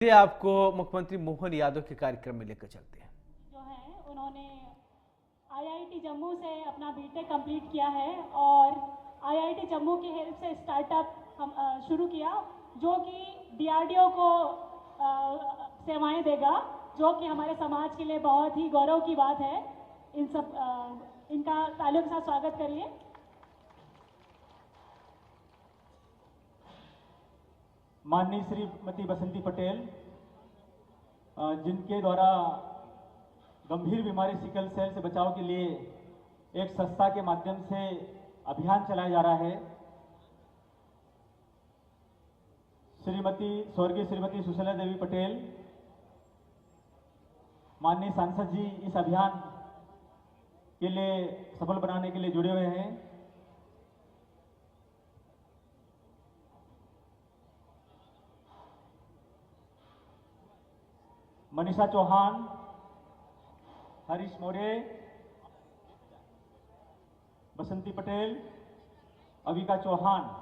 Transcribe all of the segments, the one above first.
आपको मुख्यमंत्री मोहन यादव के कार्यक्रम में लेकर चलते हैं। जो है उन्होंने आईआईटी जम्मू से अपना बीटेक कंप्लीट किया है और आईआईटी जम्मू की हेल्प से स्टार्टअप हम शुरू किया जो कि डीआरडीओ को सेवाएं देगा, जो कि हमारे समाज के लिए बहुत ही गौरव की बात है। इनका तालियों के साथ स्वागत करिए। माननीय श्रीमती बसंती पटेल, जिनके द्वारा गंभीर बीमारी सिकल सेल से बचाव के लिए एक संस्था के माध्यम से अभियान चलाया जा रहा है। स्वर्गीय श्रीमती सुशीला देवी पटेल, माननीय सांसद जी, इस अभियान के लिए सफल बनाने के लिए जुड़े हुए हैं। मनीषा चौहान, हरीश मोरे, बसंती पटेल, अविका चौहान।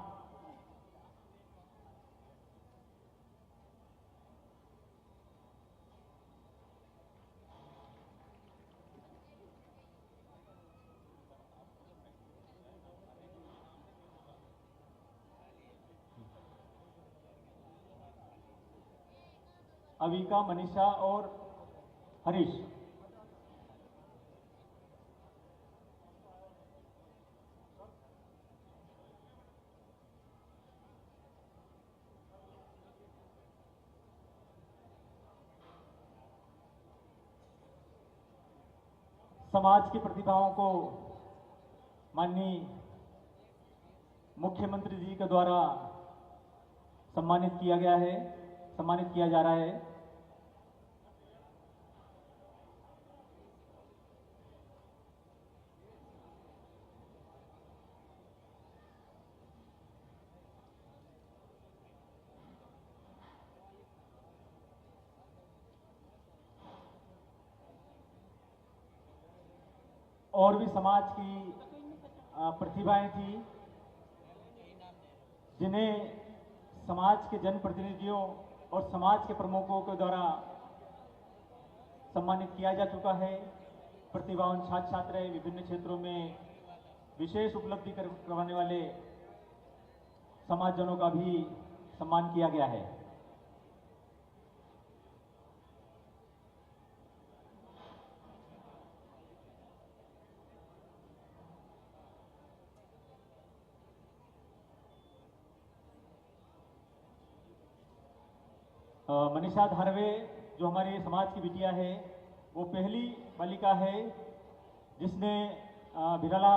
अविका, मनीषा और हरीश। समाज की प्रतिभाओं को माननीय मुख्यमंत्री जी के द्वारा सम्मानित किया जा रहा है। और भी समाज की प्रतिभाएं थी जिन्हें समाज के जनप्रतिनिधियों और समाज के प्रमुखों के द्वारा सम्मानित किया जा चुका है। प्रतिभावान छात्र छात्राएं विभिन्न क्षेत्रों में विशेष उपलब्धि करवाने वाले समाजजनों का भी सम्मान किया गया है। मनीषा धारवे, जो हमारे समाज की बिटिया है, वो पहली बालिका है जिसने भिराला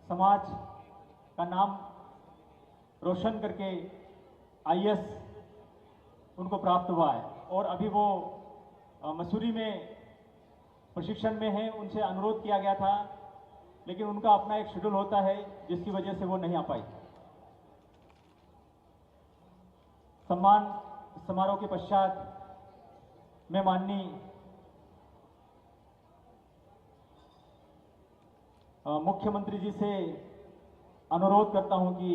समाज का नाम रोशन करके आईएएस उनको प्राप्त हुआ है और अभी वो मसूरी में प्रशिक्षण में है। उनसे अनुरोध किया गया था लेकिन उनका अपना एक शेड्यूल होता है जिसकी वजह से वो नहीं आ पाई। सम्मान समारोह के पश्चात मैं माननीय मुख्यमंत्री जी से अनुरोध करता हूं कि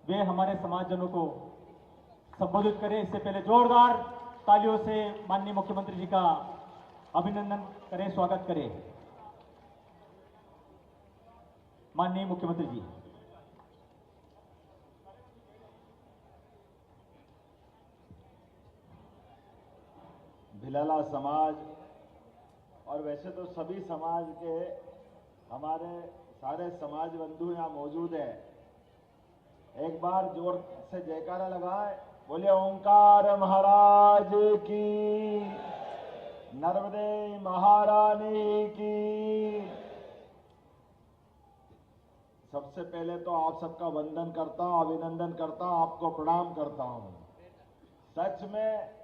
वे हमारे समाजजनों को संबोधित करें। इससे पहले जोरदार तालियों से माननीय मुख्यमंत्री जी का अभिनंदन करें, स्वागत करें। माननीय मुख्यमंत्री जी। भिलाला समाज और वैसे तो सभी समाज के हमारे सारे समाज बंधु यहाँ मौजूद हैं। एक बार जोर से जयकारा लगाए, बोले ओंकार महाराज की, नर्मदे महारानी की। सबसे पहले तो आप सबका वंदन करता हूँ, अभिनंदन करता हूँ, आपको प्रणाम करता हूँ। सच में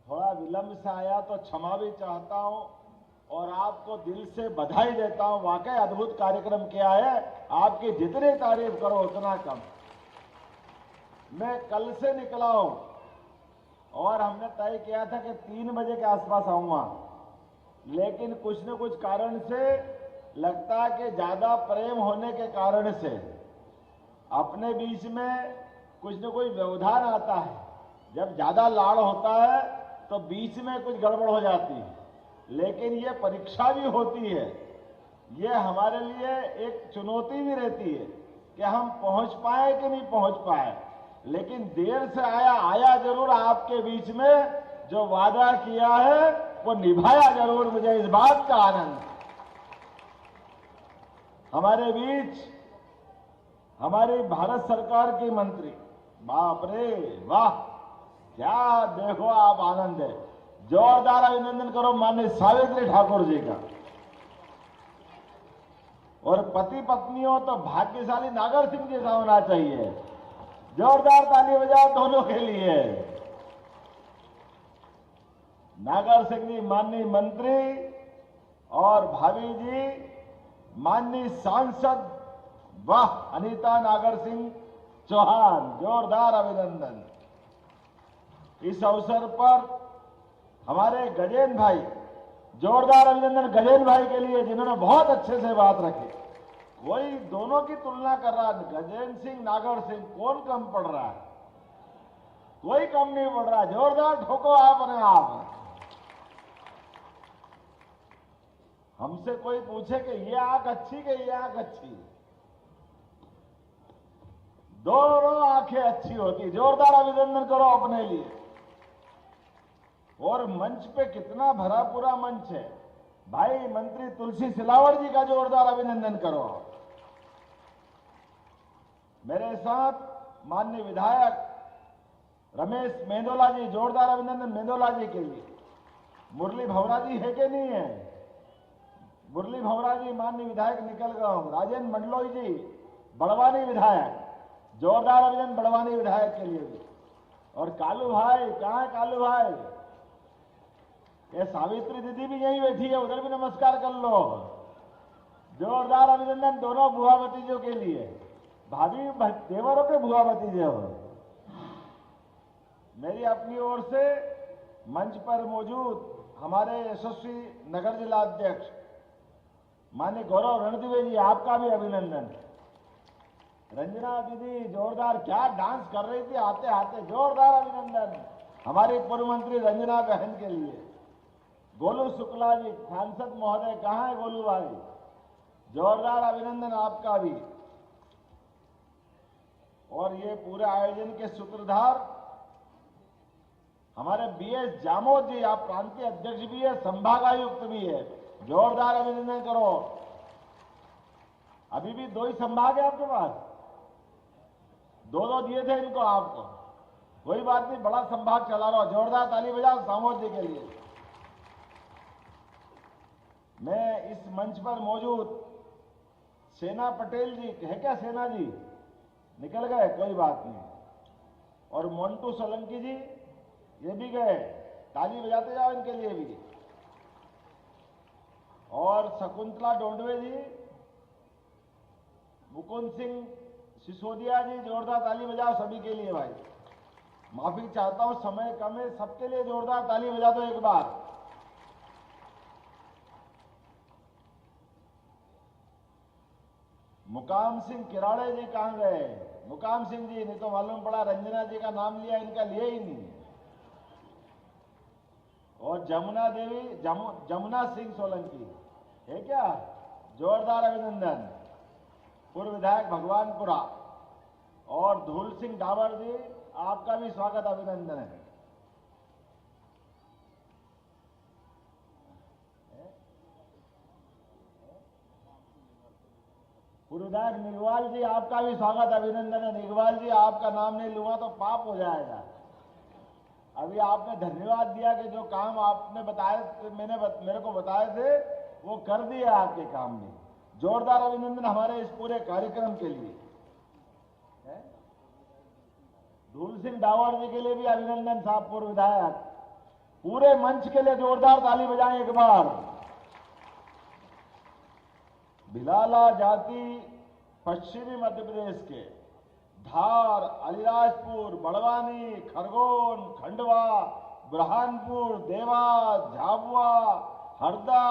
थोड़ा विलंब से आया तो क्षमा भी चाहता हूं और आपको दिल से बधाई देता हूं। वाकई अद्भुत कार्यक्रम किया है, आपकी जितनी तारीफ करो उतना कम। मैं कल से निकला हूं और हमने तय किया था कि 3 बजे के आसपास आऊंगा, लेकिन कुछ न कुछ कारण से लगता है कि ज्यादा प्रेम होने के कारण से अपने बीच में कुछ न कोई व्यवधान आता है जब ज्यादा लाड़ होता है तो बीच में कुछ गड़बड़ हो जाती है, लेकिन ये परीक्षा भी होती है, ये हमारे लिए एक चुनौती भी रहती है कि हम पहुंच पाए कि नहीं पहुंच पाए, लेकिन देर से आया जरूर आपके बीच में, जो वादा किया है वो निभाया जरूर। मुझे इस बात का आनंद। हमारे बीच हमारी भारत सरकार की मंत्री, बाप रे वाह, क्या देखो आप आनंद है। जोरदार अभिनंदन करो माननीय सावित्री ठाकुर जी का। और पति पत्नी हो तो भाग्यशाली नागर सिंह जैसा होना चाहिए। जोरदार ताली बजाओ दोनों के लिए। नागर सिंह जी माननीय मंत्री और भाभी जी माननीय सांसद, वाह, अनीता नागर सिंह चौहान, जोरदार अभिनंदन। इस अवसर पर हमारे गजेंद्र भाई, जोरदार अभिनंदन गजेंद्र भाई के लिए, जिन्होंने बहुत अच्छे से बात रखी। कोई दोनों की तुलना कर रहा है, गजेंद्र सिंह नागर सिंह, कौन कम पड़ रहा है? कोई कम नहीं पड़ रहा। जोरदार ठोको आपने आप। हमसे कोई पूछे कि ये आंख अच्छी कि ये आंख अच्छी, दोनों आंखें अच्छी होती। जोरदार अभिनंदन करो अपने लिए। और मंच पे कितना भरा पूरा मंच है भाई। मंत्री तुलसी सिलावट जी का जोरदार अभिनंदन करो। मेरे साथ माननीय विधायक रमेश मेंदोला जी, जोरदार अभिनंदन मेंदोला जी के लिए। मुरली भवरा जी है कि नहीं है? मुरली भवरा जी माननीय विधायक निकल गए। राजेंद्र मंडलोई जी, बड़वानी विधायक, जोरदार अभिनंदन बड़वानी विधायक के लिए भी। और कालू भाई, कहां है कालू भाई? ये सावित्री दीदी भी यहीं बैठी है, उधर भी नमस्कार कर लो। जोरदार अभिनंदन दोनों बुआ भतीजों के लिए। भाभी देवरों के बुआ भतीजे हो। मेरी अपनी ओर से मंच पर मौजूद हमारे यशस्वी नगर जिला अध्यक्ष माननीय गौरव रणदिवे जी, आपका भी अभिनंदन। रंजना दीदी जोरदार, क्या डांस कर रही थी आते आते, जोरदार अभिनंदन। हमारी पूर्व मंत्री रंजना बहन के लिए। गोलू शुक्ला जी, सांसद महोदय, कहां है गोलू भाई? जोरदार अभिनंदन आपका भी। और ये पूरे आयोजन के सूत्रधार हमारे बीएस जामोद जी, आप प्रांतीय अध्यक्ष भी है, संभागायुक्त भी है। जोरदार अभिनंदन करो। अभी भी 2 ही संभाग है आपके पास, 2 दिए थे इनको आपको, कोई बात नहीं, बड़ा संभाग चला रहा। जोरदार ताली बजाओ जामोद जी के लिए। मैं इस मंच पर मौजूद सेना पटेल जी, है क्या सेना जी? निकल गए, कोई बात नहीं। और मोन्टू सोलंकी जी, ये भी गए, ताली बजाते जाओ इनके लिए भी। और शकुंतला डोंडवे जी, मुकुंद सिंह सिसोदिया जी, जोरदार ताली बजाओ सभी के लिए भाई। माफी चाहता हूं, समय कम है, सबके लिए जोरदार ताली बजा दो एक बार। मुकाम सिंह किराड़े जी कहां गए? मुकाम सिंह जी, नहीं तो मालूम पड़ा रंजना जी का नाम लिया, इनका लिया ही नहीं। और जमुना देवी, जमुना सिंह सोलंकी है क्या? जोरदार अभिनंदन। पूर्व विधायक भगवानपुरा। और धूल सिंह डावर जी, आपका भी स्वागत अभिनंदन है। पूर्व विधायक निगवाल जी, आपका भी स्वागत अभिनंदन है। निगवाल जी, आपका नाम नहीं लूंगा तो पाप हो जाएगा। अभी आपने धन्यवाद दिया कि जो काम आपने बताए, मेरे को बताए थे, वो कर दिया आपके काम में। जोरदार अभिनंदन हमारे इस पूरे कार्यक्रम के लिए। धूल सिंह डावर जी के लिए भी अभिनंदन साहब, पूर्व विधायक। पूरे मंच के लिए जोरदार ताली बजाएं एक बार। भिलाला जाति पश्चिमी मध्य प्रदेश के धार, अलीराजपुर, बड़वानी, खरगोन, खंडवा, बुरहानपुर, देवास, झाबुआ, हरदा,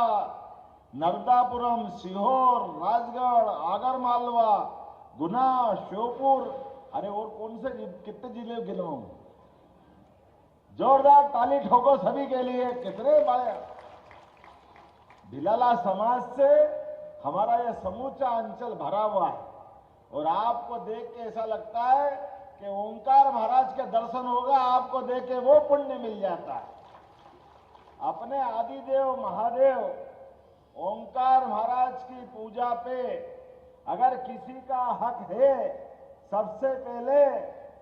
नर्मदापुरम, सीहोर, राजगढ़, आगरमालवा, गुना, श्योपुर, अरे और कौन से कितने जिले गिनाऊं? जोरदार ताली ठोको सभी के लिए। कितने बड़े भिलाला समाज से हमारा यह समूचा अंचल भरा हुआ है और आपको देख के ऐसा लगता है कि ओंकार महाराज के दर्शन होगा, आपको देख के वो पुण्य मिल जाता है। अपने आदिदेव महादेव ओंकार महाराज की पूजा पे अगर किसी का हक है, सबसे पहले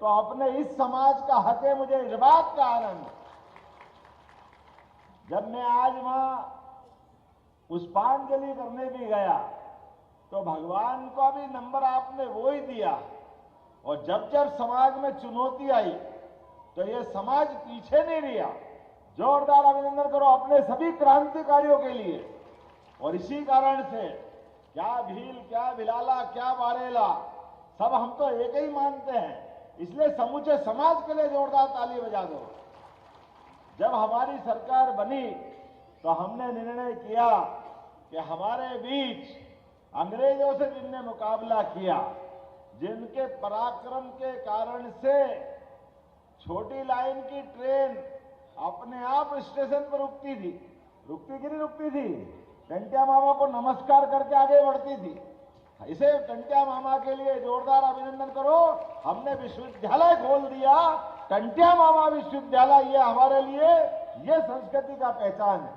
तो अपने इस समाज का हक है। मुझे इस बात का आनंद, जब मैं आज वहां पुष्पांजलि करने भी गया तो भगवान का भी नंबर आपने वो ही दिया। और जब जब समाज में चुनौती आई तो ये समाज पीछे नहीं रहा। जोरदार अभिनंदन करो अपने सभी क्रांतिकारियों के लिए। और इसी कारण से क्या भील, क्या भिलाला, क्या बारेला, सब हम तो एक ही मानते हैं। इसलिए समूचे समाज के लिए जोरदार ताली बजा दो। जब हमारी सरकार बनी तो हमने निर्णय किया कि हमारे बीच अंग्रेजों से जिनने मुकाबला किया, जिनके पराक्रम के कारण से छोटी लाइन की ट्रेन अपने आप स्टेशन पर रुकती थी, रुकती कि नहीं रुकती थी, टंटिया मामा को नमस्कार करके आगे बढ़ती थी। इसे टंटिया मामा के लिए जोरदार अभिनंदन करो। हमने विश्वविद्यालय खोल दिया, टंटिया मामा विश्वविद्यालय, ये हमारे लिए ये संस्कृति का पहचान है।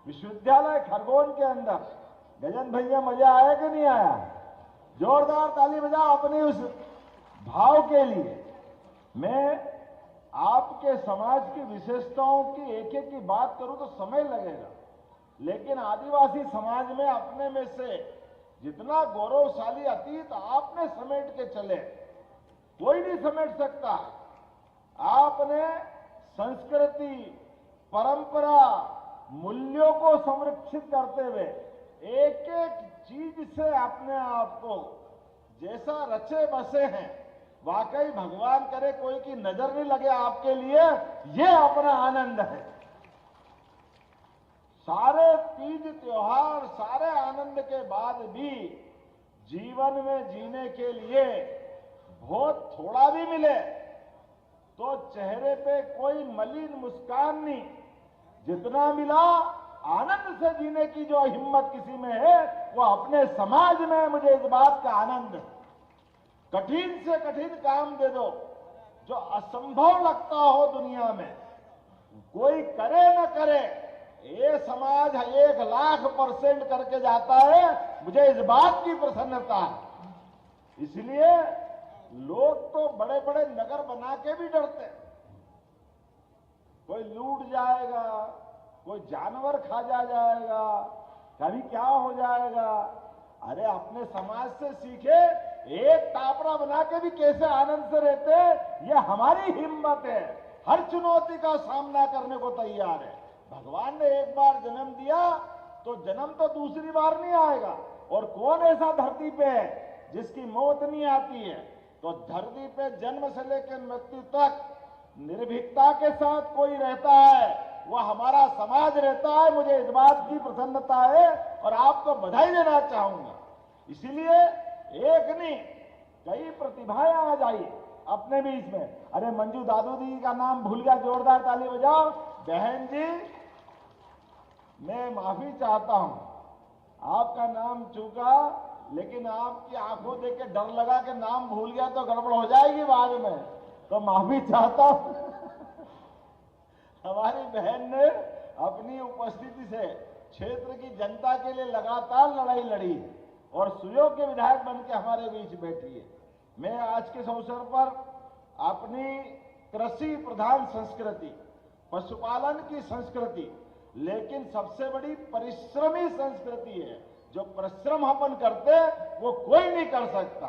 विश्वविद्यालय खरगोन के अंदर, गजन भैया मजा आया कि नहीं आया? जोरदार ताली बजाओ अपने उस भाव के लिए। मैं आपके समाज की विशेषताओं की एक एक की बात करूं तो समय लगेगा, लेकिन आदिवासी समाज में अपने में से जितना गौरवशाली अतीत आपने समेट के चले, कोई नहीं समेट सकता। आपने संस्कृति, परंपरा, मूल्यों को संरक्षित करते हुए एक एक चीज से अपने आप को जैसा रचे बसे हैं, वाकई भगवान करे कोई की नजर नहीं लगे आपके लिए, ये अपना आनंद है। सारे तीज त्योहार, सारे आनंद के बाद भी जीवन में जीने के लिए बहुत थोड़ा भी मिले तो चेहरे पे कोई मलिन मुस्कान नहीं। जितना मिला आनंद से जीने की जो हिम्मत किसी में है, वो अपने समाज में, मुझे इस बात का आनंद है। कठिन से कठिन काम दे दो, जो असंभव लगता हो दुनिया में, कोई करे न करे, ये समाज 1,00,000% करके जाता है। मुझे इस बात की प्रसन्नता है। इसलिए लोग तो बड़े बड़े नगर बना के भी डरते हैं, कोई लूट जाएगा, कोई जानवर खा जाएगा, कभी क्या हो जाएगा। अरे अपने समाज से सीखे, एक टापरा बना के भी कैसे आनंद से रहते, ये हमारी हिम्मत है। हर चुनौती का सामना करने को तैयार है। भगवान ने एक बार जन्म दिया तो जन्म तो दूसरी बार नहीं आएगा। और कौन ऐसा धरती पे है जिसकी मौत नहीं आती है? तो धरती पे जन्म से लेकर मृत्यु तक निर्भीकता के साथ कोई रहता है, वह हमारा समाज रहता है। मुझे इस बात की प्रसन्नता है और आपको बधाई देना चाहूंगा। इसीलिए एक नहीं, कई प्रतिभाएं आज आई अपने बीच में। अरे मंजू दादू दी का नाम भूल गया, जोरदार ताली बजाओ। बहन जी, मैं माफी चाहता हूं, आपका नाम चूका, लेकिन आपकी आंखों देख के डर लगा कि नाम भूल गया तो गड़बड़ हो जाएगी बाद में, तो माफी चाहता हूं। हमारी बहन ने अपनी उपस्थिति से क्षेत्र की जनता के लिए लगातार लड़ाई लड़ी और सुयोग्य विधायक बन के हमारे बीच बैठी है। मैं आज के इस अवसर पर अपनी कृषि प्रधान संस्कृति, पशुपालन की संस्कृति, लेकिन सबसे बड़ी परिश्रमी संस्कृति है। जो परिश्रम अपन करते वो कोई नहीं कर सकता।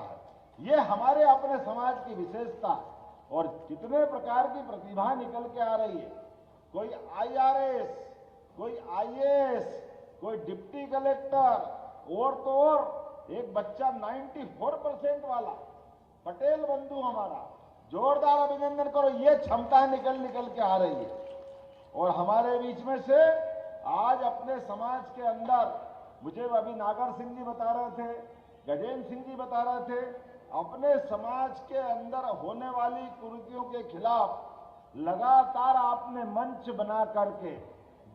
ये हमारे अपने समाज की विशेषता। और कितने प्रकार की प्रतिभा निकल के आ रही है। कोई IRS, कोई IAS, कोई डिप्टी कलेक्टर, और तो और एक बच्चा 94% वाला, पटेल बंधु हमारा, जोरदार अभिनंदन करो। ये क्षमता निकल के आ रही है। और हमारे बीच में से आज अपने समाज के अंदर, मुझे अभी नागर सिंह जी बता रहे थे, गजेंद्र सिंह जी बता रहे थे, अपने समाज के अंदर होने वाली कुरीतियों के खिलाफ लगातार आपने मंच बना करके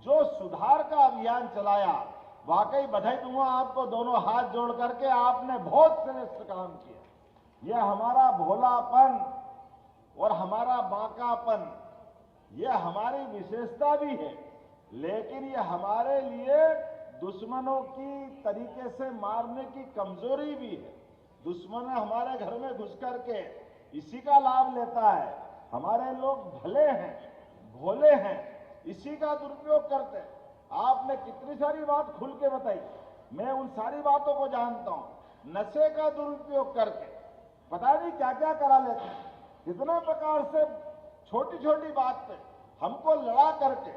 जो सुधार का अभियान चलाया, वाकई बधाई दूंगा आपको, दोनों हाथ जोड़ करके आपने बहुत श्रेष्ठ काम किया। यह हमारा भोलापन और हमारा बांकापन, यह हमारी विशेषता भी है, लेकिन यह हमारे लिए दुश्मनों की तरीके से मारने की कमजोरी भी है। दुश्मन हमारे घर में घुस करके इसी का लाभ लेता है। हमारे लोग भले हैं, भोले हैं, इसी का दुरुपयोग करते हैं। आपने कितनी सारी बात खुल के बताई, मैं उन सारी बातों को जानता हूं। नशे का दुरुपयोग करके पता नहीं क्या क्या करा लेते हैं, कितने प्रकार से छोटी छोटी बात पे हमको लड़ा करके,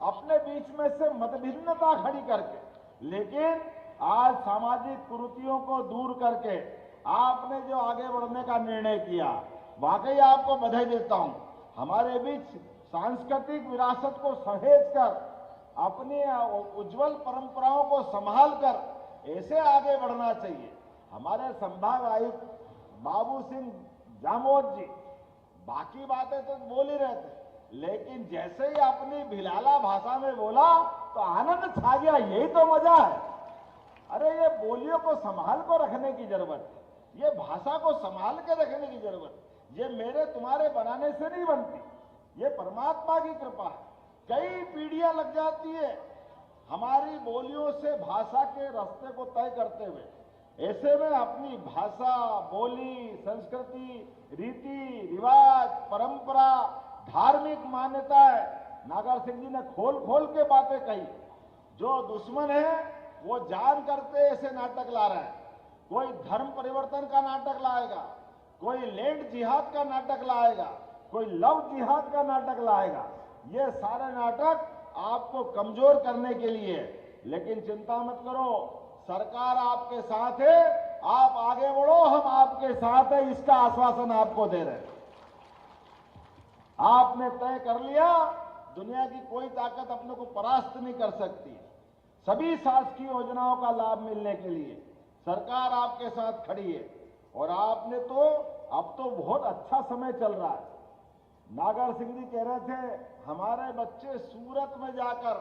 अपने बीच में से मतभिन्नता खड़ी करके, लेकिन आज सामाजिक कुरीतियों को दूर करके आपने जो आगे बढ़ने का निर्णय किया, वाकई आपको बधाई देता हूं। हमारे बीच सांस्कृतिक विरासत को सहेज कर, अपनी उज्जवल परंपराओं को संभाल कर ऐसे आगे बढ़ना चाहिए। हमारे संभाग आयुक्त बाबू सिंह जामोद जी बाकी बातें तो बोल ही रहे थे, लेकिन जैसे ही अपनी भिलाला भाषा में बोला तो आनंद छा गया। यही तो मजा है। अरे ये बोलियों को संभाल को रखने की जरूरत है, ये भाषा को संभाल के रखने की जरूरत है। ये मेरे तुम्हारे बनाने से नहीं बनती, ये परमात्मा की कृपा है। कई पीढ़ियां लग जाती है हमारी बोलियों से भाषा के रास्ते को तय करते हुए। ऐसे में अपनी भाषा, बोली, संस्कृति, रीति रिवाज, परंपरा, धार्मिक मान्यताएं, नागर सिंह जी ने खोल खोल के बातें कही। जो दुश्मन है वो जान करते ऐसे नाटक ला रहा है। कोई धर्म परिवर्तन का नाटक लाएगा, कोई लैंड जिहाद का नाटक लाएगा, कोई लव जिहाद का नाटक लाएगा। ये सारे नाटक आपको कमजोर करने के लिए। लेकिन चिंता मत करो, सरकार आपके साथ है, आप आगे बढ़ो, हम आपके साथ है, इसका आश्वासन आपको दे रहे हैं। आपने तय कर लिया, दुनिया की कोई ताकत अपने को परास्त नहीं कर सकती। सभी शासकीय योजनाओं का लाभ मिलने के लिए सरकार आपके साथ खड़ी है। और आपने तो अब तो बहुत अच्छा समय चल रहा है। नागर सिंह जी कह रहे थे हमारे बच्चे सूरत में जाकर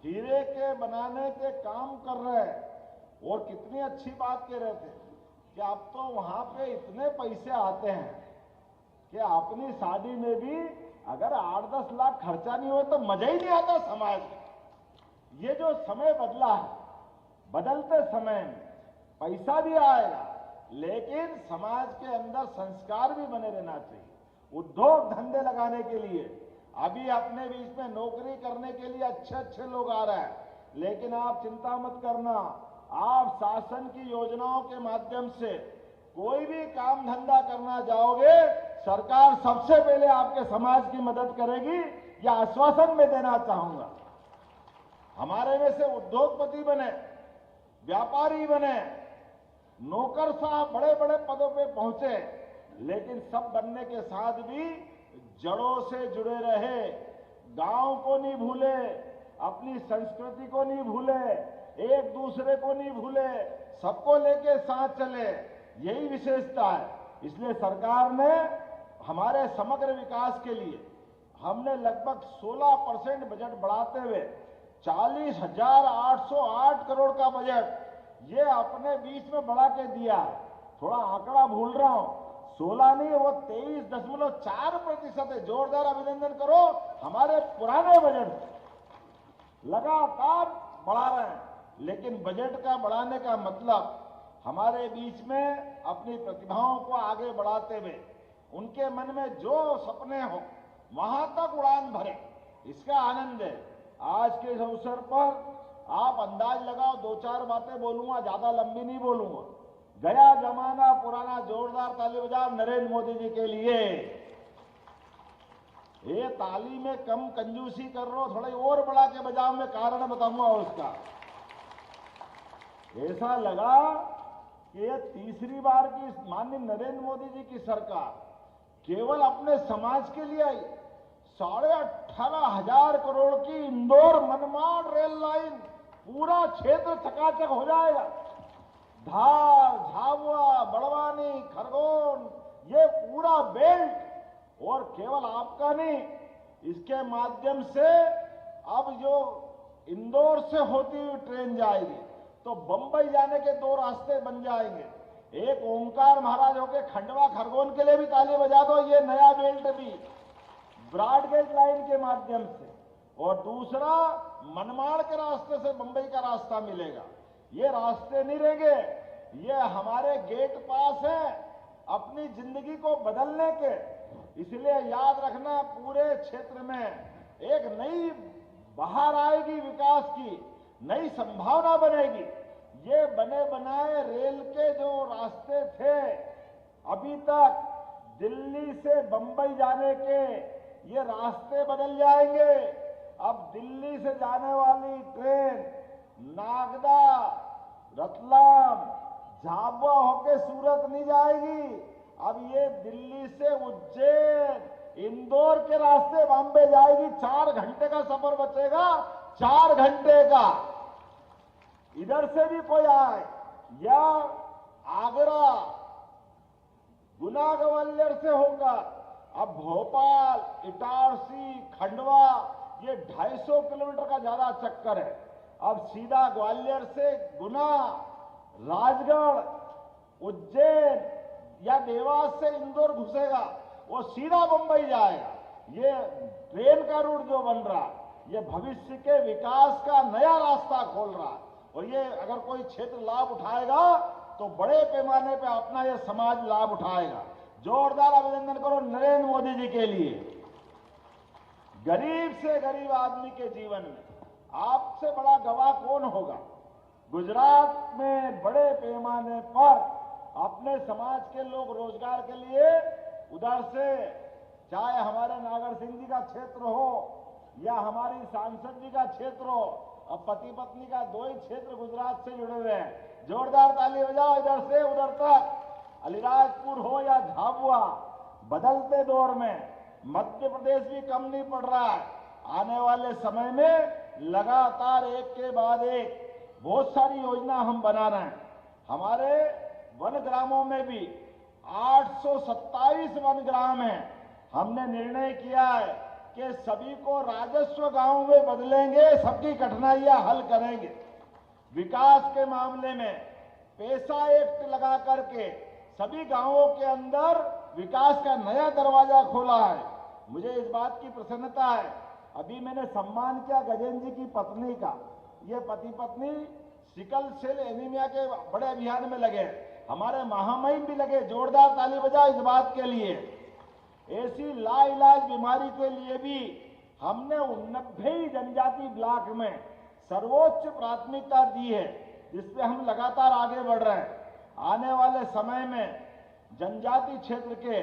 हीरे के बनाने के काम कर रहे हैं, और कितनी अच्छी बात कह रहे थे कि अब तो वहां पे इतने पैसे आते हैं कि अपनी शादी में भी अगर 8-10 लाख खर्चा नहीं हो तो मजा ही नहीं आता समाज में। ये जो समय बदला है, बदलते समय में पैसा भी आएगा, लेकिन समाज के अंदर संस्कार भी बने रहना चाहिए। उद्योग धंधे लगाने के लिए अभी अपने बीच में नौकरी करने के लिए अच्छे अच्छे लोग आ रहे हैं, लेकिन आप चिंता मत करना, आप शासन की योजनाओं के माध्यम से कोई भी काम धंधा करना जाओगे, सरकार सबसे पहले आपके समाज की मदद करेगी। यह आश्वासन मैं देना चाहूंगा। हमारे में से उद्योगपति बने, व्यापारी बने, नौकर साहब बड़े बड़े पदों पे पहुंचे, लेकिन सब बनने के साथ भी जड़ों से जुड़े रहे, गांव को नहीं भूले, अपनी संस्कृति को नहीं भूले, एक दूसरे को नहीं भूले, सबको लेके साथ चले। यही विशेषता है। इसलिए सरकार ने हमारे समग्र विकास के लिए हमने लगभग 16% बजट बढ़ाते हुए 40,808 करोड़ का बजट ये अपने बीच में बढ़ा के दिया है। थोड़ा आंकड़ा भूल रहा हूं, 16 नहीं, वो 23.4% है। जोरदार अभिनंदन करो हमारे पुराने बजट लगातार बढ़ा रहे हैं। लेकिन बजट का बढ़ाने का मतलब हमारे बीच में अपनी प्रतिभाओं को आगे बढ़ाते हुए उनके मन में जो सपने हो वहां तक उड़ान भरे, इसका आनंद है। आज के इस अवसर पर आप अंदाज लगाओ, 2-4 बातें बोलूंगा, ज्यादा लंबी नहीं बोलूंगा। गया जमाना पुराना, जोरदार ताली बजाओ नरेंद्र मोदी जी के लिए। ये ताली में कम कंजूसी कर रहे हो, थोड़ा और बढ़ा के बजाओ, मैं कारण बताऊंगा उसका। ऐसा लगा कि ये तीसरी बार की माननीय नरेंद्र मोदी जी की सरकार केवल अपने समाज के लिए आई। 18,500 करोड़ की इंदौर मनमाड़ रेल लाइन, पूरा क्षेत्र चकाचक हो जाएगा। धार, झाबुआ, बड़वानी, खरगोन, ये पूरा बेल्ट, और केवल आपका नहीं इसके माध्यम से अब जो इंदौर से होती हुई ट्रेन जाएगी तो बंबई जाने के 2 रास्ते बन जाएंगे। एक ओंकार महाराज होके खंडवा खरगोन के लिए भी ताली बजा दो, ये नया बेल्ट भी ब्रॉड गेज लाइन के माध्यम से, और दूसरा मनमाड़ के रास्ते से बंबई का रास्ता मिलेगा। ये रास्ते नहीं रहेंगे, ये हमारे गेट पास है अपनी जिंदगी को बदलने के। इसलिए याद रखना, पूरे क्षेत्र में एक नई बहार आएगी, विकास की नई संभावना बनेगी। ये बने बनाए रेल के जो रास्ते थे अभी तक दिल्ली से बंबई जाने के, ये रास्ते बदल जाएंगे। अब दिल्ली से जाने वाली ट्रेन नागदा, रतलाम, झाबुआ होके सूरत नहीं जाएगी। अब ये दिल्ली से उज्जैन, इंदौर के रास्ते बॉम्बे जाएगी। 4 घंटे का सफर बचेगा, 4 घंटे का। इधर से भी कोई आए या आगरा, गुना ग्वालियर से होकर अब भोपाल, इटारसी, खंडवा, ये 250 किलोमीटर का ज्यादा चक्कर है। अब सीधा ग्वालियर से गुना, राजगढ़, उज्जैन या देवास से इंदौर घुसेगा, वो सीधा बंबई जाएगा। ये ट्रेन का रूट जो बन रहा, ये भविष्य के विकास का नया रास्ता खोल रहा है। और ये अगर कोई क्षेत्र लाभ उठाएगा तो बड़े पैमाने पे अपना ये समाज लाभ उठाएगा। जोरदार अभिनंदन करो नरेंद्र मोदी जी के लिए। गरीब से गरीब आदमी के जीवन में आपसे बड़ा गवाह कौन होगा? गुजरात में बड़े पैमाने पर अपने समाज के लोग रोजगार के लिए उधर से, चाहे हमारे नागर सिंह जी का क्षेत्र हो या हमारी सांसद जी का क्षेत्र हो, अब पति पत्नी का 2 ही क्षेत्र गुजरात से जुड़े हुए हैं। जोरदार ताली बजाओ इधर से उधर तक। अलीराजपुर हो या झाबुआ, बदलते दौर में मध्य प्रदेश भी कम नहीं पड़ रहा है। आने वाले समय में लगातार एक के बाद एक बहुत सारी योजना हम बना रहे हैं। हमारे वन ग्रामों में भी 827 वन ग्राम हैं। हमने निर्णय किया है कि सभी को राजस्व गांव में बदलेंगे, सबकी कठिनाइयां हल करेंगे। विकास के मामले में पैसा एक्ट लगा करके सभी गांवों के अंदर विकास का नया दरवाजा खोला है। मुझे इस बात की प्रसन्नता है, अभी मैंने सम्मान किया गजेंद्र जी की पत्नी का। ये पति पत्नी सिकल सेल एनीमिया के बड़े अभियान में लगे, हमारे महामहिम भी लगे। जोरदार ताली बजाओ इस बात के लिए। ऐसी लाइलाज बीमारी के लिए भी हमने 90 जनजाति ब्लॉक में सर्वोच्च प्राथमिकता दी है, जिससे हम लगातार आगे बढ़ रहे हैं। आने वाले समय में जनजाति क्षेत्र के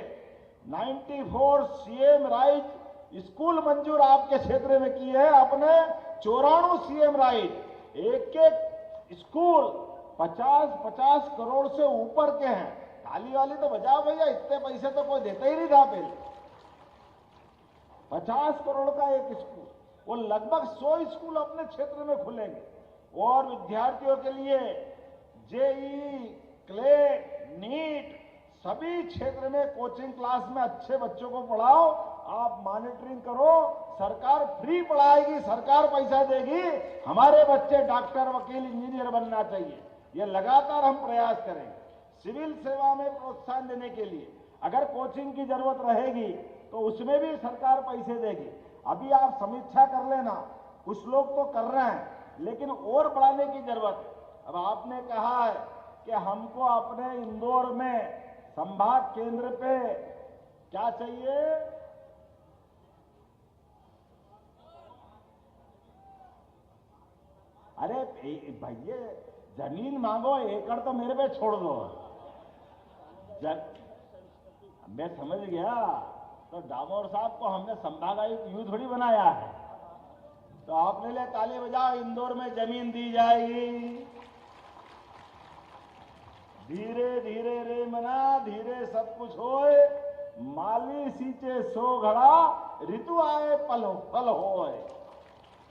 94 सीएम राइट स्कूल मंजूर आपके क्षेत्र में किए हैं। अपने 94 सीएम राइट, एक स्कूल 50-50 करोड़ से ऊपर के हैं। ताली वाली तो बजाओ भैया, इतने पैसे तो कोई देता ही नहीं था पहले। 50 करोड़ का एक स्कूल, वो लगभग 100 स्कूल अपने क्षेत्र में खुलेंगे। और विद्यार्थियों के लिए जेई, क्लेट, नीट, सभी क्षेत्र में कोचिंग क्लास में अच्छे बच्चों को पढ़ाओ। आप मॉनिटरिंग करो, सरकार फ्री पढ़ाएगी, सरकार पैसा देगी। हमारे बच्चे डॉक्टर, वकील, इंजीनियर बनना चाहिए। ये लगातार हम प्रयास करेंगे। सिविल सेवा में प्रोत्साहन देने के लिए अगर कोचिंग की जरूरत रहेगी तो उसमें भी सरकार पैसे देगी। अभी आप समीक्षा कर लेना, कुछ लोग तो कर रहे हैं, लेकिन और बढ़ाने की जरूरत है। अब आपने कहा है कि हमको अपने इंदौर में संभाग केंद्र पे क्या चाहिए? अरे भैया जमीन मांगो, एकड़ तो मेरे पे छोड़ दो। मैं समझ गया, तो डामोर साहब को हमने संभागायुक्त यूं थोड़ी बनाया है। तो आपने ले ताली बजाओ, इंदौर में जमीन दी जाएगी। धीरे धीरे रे मना, धीरे सब कुछ होए, माली सींचे सो घड़ा, ऋतु आए फल होए।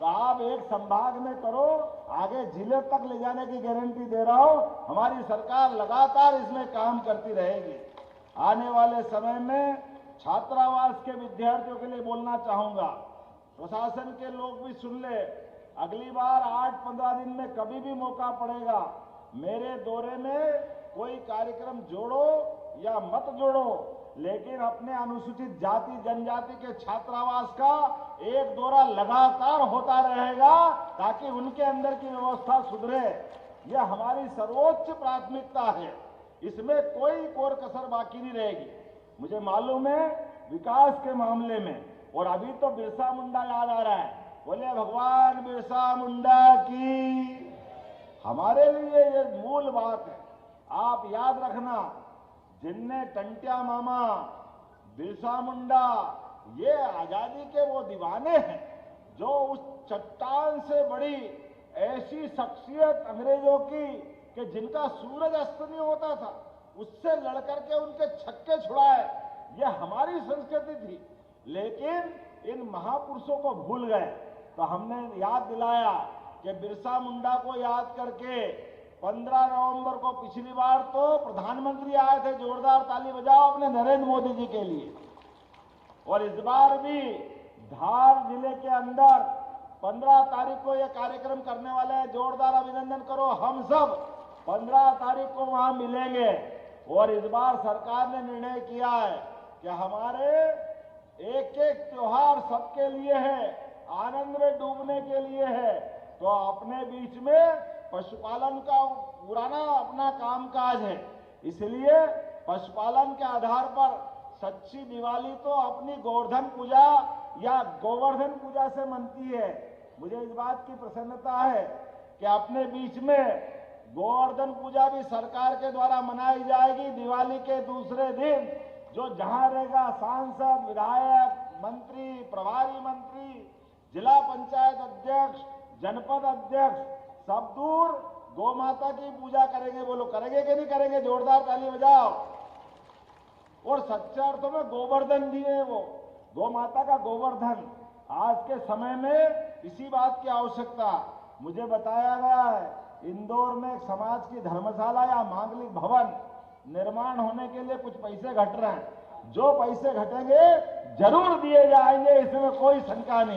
तो आप एक संभाग में करो, आगे जिले तक ले जाने की गारंटी दे रहा हूं। हमारी सरकार लगातार इसमें काम करती रहेगी। आने वाले समय में छात्रावास के विद्यार्थियों के लिए बोलना चाहूंगा, प्रशासन के लोग भी सुन ले, अगली बार 8-15 दिन में कभी भी मौका पड़ेगा, मेरे दौरे में कोई कार्यक्रम जोड़ो या मत जोड़ो, लेकिन अपने अनुसूचित जाति जनजाति के छात्रावास का एक दौरा लगातार होता रहेगा ताकि उनके अंदर की व्यवस्था सुधरे। यह हमारी सर्वोच्च प्राथमिकता है, इसमें कोई कोर कसर बाकी नहीं रहेगी। मुझे मालूम है विकास के मामले में, और अभी तो बिरसा मुंडा याद आ रहा है, बोले भगवान बिरसा मुंडा की, हमारे लिए ये मूल बात है। आप याद रखना, जिनने टंटिया मामा, बिरसा मुंडा, ये आजादी के वो दीवाने हैं जो उस चट्टान से बड़ी ऐसी शख्सियत अंग्रेजों की कि जिनका सूरज अस्त नहीं होता था, उससे लड़कर के उनके छक्के छुड़ाए, यह हमारी संस्कृति थी। लेकिन इन महापुरुषों को भूल गए, तो हमने याद दिलाया कि बिरसा मुंडा को याद करके 15 नवंबर को पिछली बार तो प्रधानमंत्री आए थे, जोरदार ताली बजाओ अपने नरेंद्र मोदी जी के लिए। और इस बार भी धार जिले के अंदर 15 तारीख को यह कार्यक्रम करने वाले हैं, जोरदार अभिनंदन करो। हम सब 15 तारीख को वहां मिलेंगे। और इस बार सरकार ने निर्णय किया है कि हमारे एक एक त्योहार सबके लिए है, आनंद में डूबने के लिए है, तो अपने बीच में पशुपालन का पुराना अपना कामकाज है, इसलिए पशुपालन के आधार पर सच्ची दिवाली तो अपनी गोवर्धन पूजा या गोवर्धन पूजा से मनती है। मुझे इस बात की प्रसन्नता है कि अपने बीच में गोवर्धन पूजा भी सरकार के द्वारा मनाई जाएगी। दिवाली के दूसरे दिन जो जहां रहेगा सांसद, विधायक, मंत्री, प्रभारी मंत्री, जिला पंचायत अध्यक्ष, जनपद अध्यक्ष, सब दूर गौ माता की पूजा करेंगे। बोलो करेंगे कि नहीं करेंगे? जोरदार ताली बजाओ। और सच्चे अर्थों में गोवर्धन दिए, वो गौ माता का गोवर्धन। आज के समय में इसी बात की आवश्यकता। मुझे बताया गया है इंदौर में एक समाज की धर्मशाला या मांगलिक भवन निर्माण होने के लिए कुछ पैसे घट रहे हैं। जो पैसे घटेंगे जरूर दिए जाएंगे, इसमें कोई शंका नहीं।